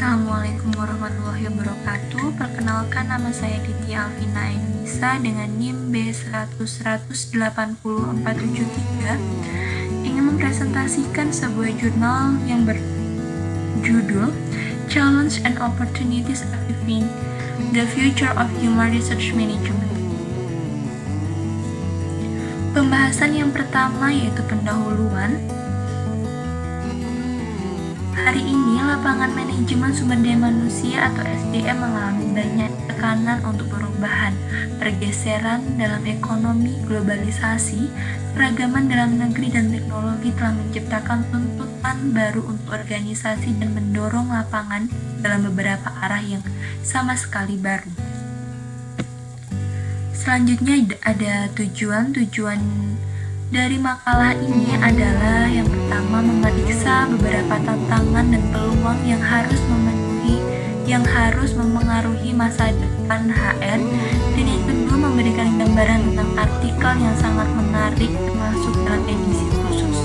Assalamualaikum warahmatullahi wabarakatuh. Perkenalkan, nama saya Diti Alvina Ainisa dengan NIM B100180473. Ingin mempresentasikan sebuah jurnal yang berjudul Challenge and Opportunities Achieving the Future of Human Research Management. Pembahasan yang pertama yaitu pendahuluan. Hari ini, lapangan manajemen sumber daya manusia atau SDM mengalami banyak tekanan untuk perubahan, pergeseran dalam ekonomi, globalisasi, keragaman dalam negeri dan teknologi telah menciptakan tuntutan baru untuk organisasi dan mendorong lapangan dalam beberapa arah yang sama sekali baru. Selanjutnya ada tujuan dari makalah ini adalah yang pertama, memeriksa beberapa tantangan dan peluang yang harus memengaruhi masa depan HR, dan yang kedua memberikan gambaran tentang artikel yang sangat menarik termasuk dalam edisi khusus.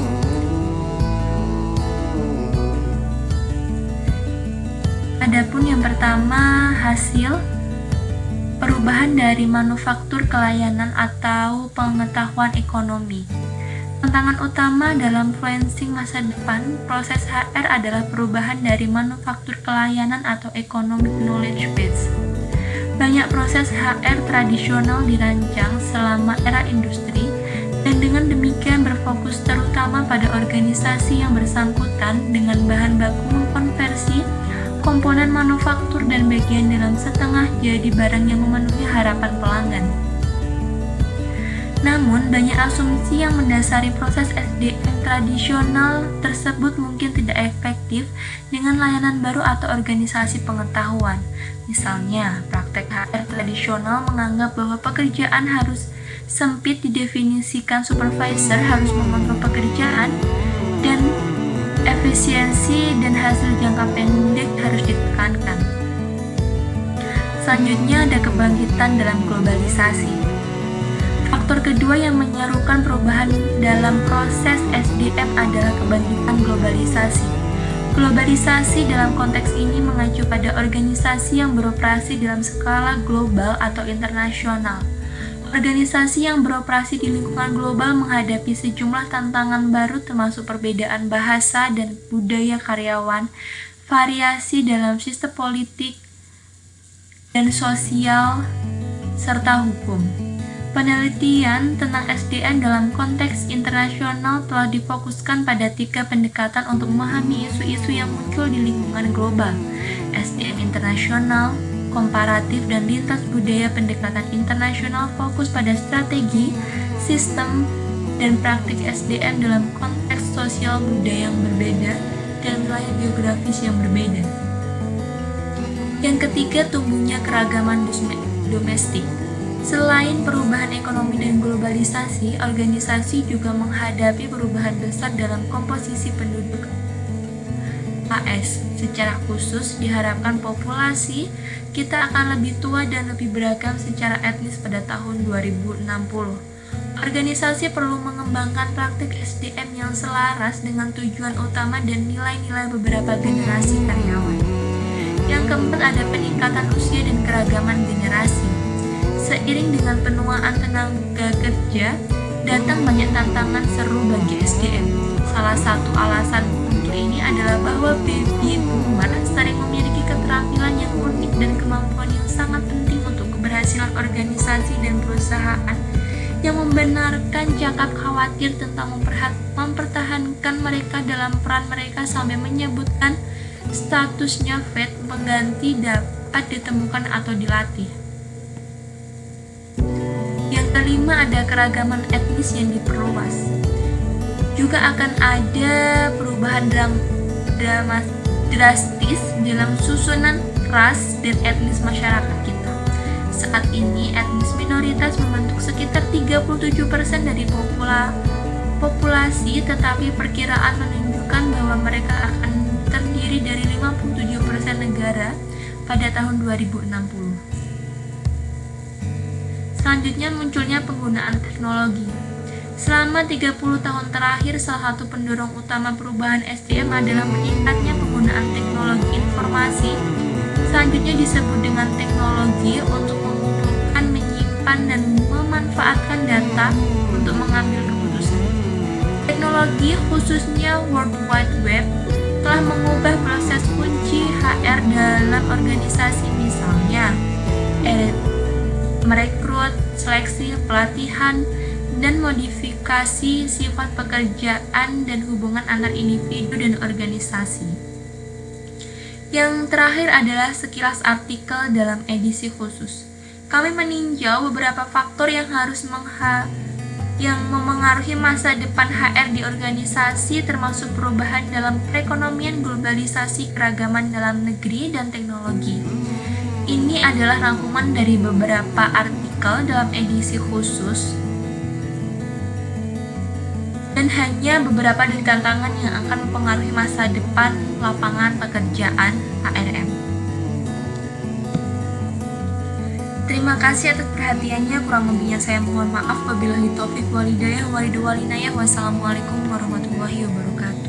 Adapun yang pertama, hasil perubahan dari manufaktur ke layanan atau pengetahuan ekonomi. Tantangan utama dalam influencing masa depan proses HR adalah perubahan dari manufaktur ke layanan atau economic knowledge base. Banyak proses HR tradisional dirancang selama era industri dan dengan demikian berfokus terutama pada organisasi yang bersangkutan dengan bahan baku mengkonversi komponen manufaktur dan bagian dalam setengah jadi barang yang memenuhi harapan pelanggan. Namun, banyak asumsi yang mendasari proses SDM tradisional tersebut mungkin tidak efektif dengan layanan baru atau organisasi pengetahuan. Misalnya, praktek HR tradisional menganggap bahwa pekerjaan harus sempit didefinisikan, supervisor harus mengontrol pekerjaan, dan efisiensi dan hasil jangka pendek harus ditekankan. Selanjutnya ada kebangkitan dalam globalisasi. Faktor kedua yang menyerukan perubahan dalam proses SDM adalah kebangkitan globalisasi. Globalisasi dalam konteks ini mengacu pada organisasi yang beroperasi dalam skala global atau internasional. Organisasi yang beroperasi di lingkungan global menghadapi sejumlah tantangan baru termasuk perbedaan bahasa dan budaya karyawan, variasi dalam sistem politik dan sosial, serta hukum. Penelitian tentang SDM dalam konteks internasional telah difokuskan pada 3 pendekatan untuk memahami isu-isu yang muncul di lingkungan global: SDM internasional, komparatif, dan lintas budaya. Pendekatan internasional fokus pada strategi, sistem, dan praktik SDM dalam konteks sosial budaya yang berbeda dan wilayah geografis yang berbeda. Yang ketiga, tumbuhnya keragaman domestik. Selain perubahan ekonomi dan globalisasi, organisasi juga menghadapi perubahan besar dalam komposisi penduduk AS. Secara khusus, diharapkan populasi kita akan lebih tua dan lebih beragam secara etnis pada tahun 2060. Organisasi perlu mengembangkan praktik SDM yang selaras dengan tujuan utama dan nilai-nilai beberapa generasi karyawan. Yang keempat, ada peningkatan usia dan keragaman generasi. Seiring dengan penuaan tenaga kerja, datang banyak tantangan seru bagi SDM. Salah satu alasan untuk ini adalah bahwa baby boomer sering memiliki keterampilan yang unik dan kemampuan yang sangat penting untuk keberhasilan organisasi dan perusahaan, yang membenarkan cakap khawatir tentang mempertahankan mereka dalam peran mereka sampai menyebutkan statusnya vet pengganti dapat ditemukan atau dilatih. Yang kelima, ada keragaman etnis yang diperluas. Juga akan ada perubahan drastis dalam susunan ras dan etnis masyarakat kita. Saat ini, etnis minoritas membentuk sekitar 37% dari populasi, tetapi perkiraan menunjukkan bahwa mereka akan terdiri dari 57% negara pada tahun 2060. Selanjutnya, munculnya penggunaan teknologi. Selama 30 tahun terakhir, salah satu pendorong utama perubahan SDM adalah meningkatnya penggunaan teknologi informasi selanjutnya disebut dengan teknologi untuk mengumpulkan, menyimpan, dan memanfaatkan data untuk mengambil keputusan. Teknologi, khususnya World Wide Web, telah mengubah proses kunci HR dalam organisasi, misalnya merekrut, seleksi, pelatihan, dan modifikasi sifat pekerjaan dan hubungan antar individu dan organisasi. Yang terakhir adalah sekilas artikel dalam edisi khusus. Kami meninjau beberapa faktor yang harus memengaruhi masa depan HR di organisasi, termasuk perubahan dalam perekonomian, globalisasi, keragaman dalam negeri, dan teknologi. Ini adalah rangkuman dari beberapa artikel dalam edisi khusus dan hanya beberapa dari tantangan yang akan mempengaruhi masa depan lapangan pekerjaan HRM. Terima kasih atas perhatiannya. Kurang lebihnya saya mohon maaf. Wabillahi taufiq walhidayah. Wassalamualaikum warahmatullahi wabarakatuh.